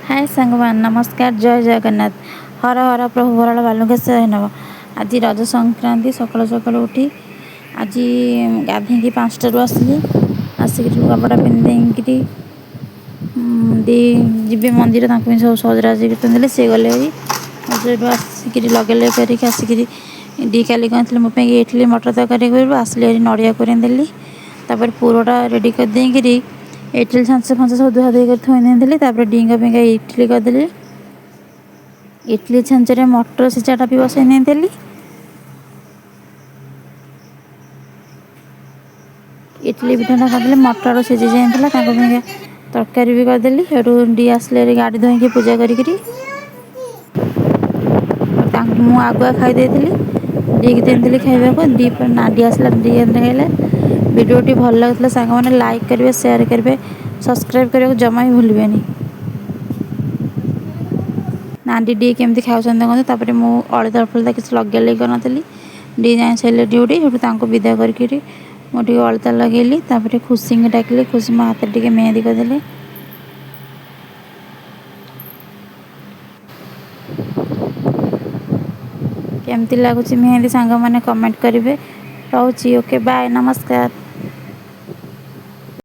हाय सांगवान नमस्कार जय जगन्नाथ हर हर प्रभु भराल बालुकेश्वर नब आज रज संक्रांति सकाल सकाल उठी आज गाधे 5टारू आसली आसिक लुगापटा पिंधि दी जी मंदिर सब सजराज करते सी गले आसिक लगे करके आसिक दी काली कहते मोप इडली मटर तरकारी कर आसली नड़िया देली पुरटा रेडी कर देकरी इडली छांच फांच सब धुआ धुई कर थोड़ी डींगा फिंगा इडली करदेली इडली छांचरे मटर सिचाटा भी बसई नहीं इडली पिठाटा करदेली मटर सीझी जाता फिंगा तरकारी भी करदेली सेठू डी आसले गाड़ी धोईकी पूजा करी मु आगुआ खाई डी की देती खाइबा डी डी आसला डी खाइले वीडियोटी भल लगता सांग मैंने लाइक करेंगे शेयर करेंगे सब्सक्राइब करने को जमा ही भूलिए नांडी डी केमती खाऊँ देखते मुझे अलता फलता किसी लगे लगे करी डी जाए सारे ड्यूटी से विदा करी मुझे अलता लगेली खुशी डाकिली खुशी मो हाथ टे मेहंदी करदे केमती लगुच मेहंदी सांग मैंने कमेंट करेंगे रोची ओके बाय नमस्कार।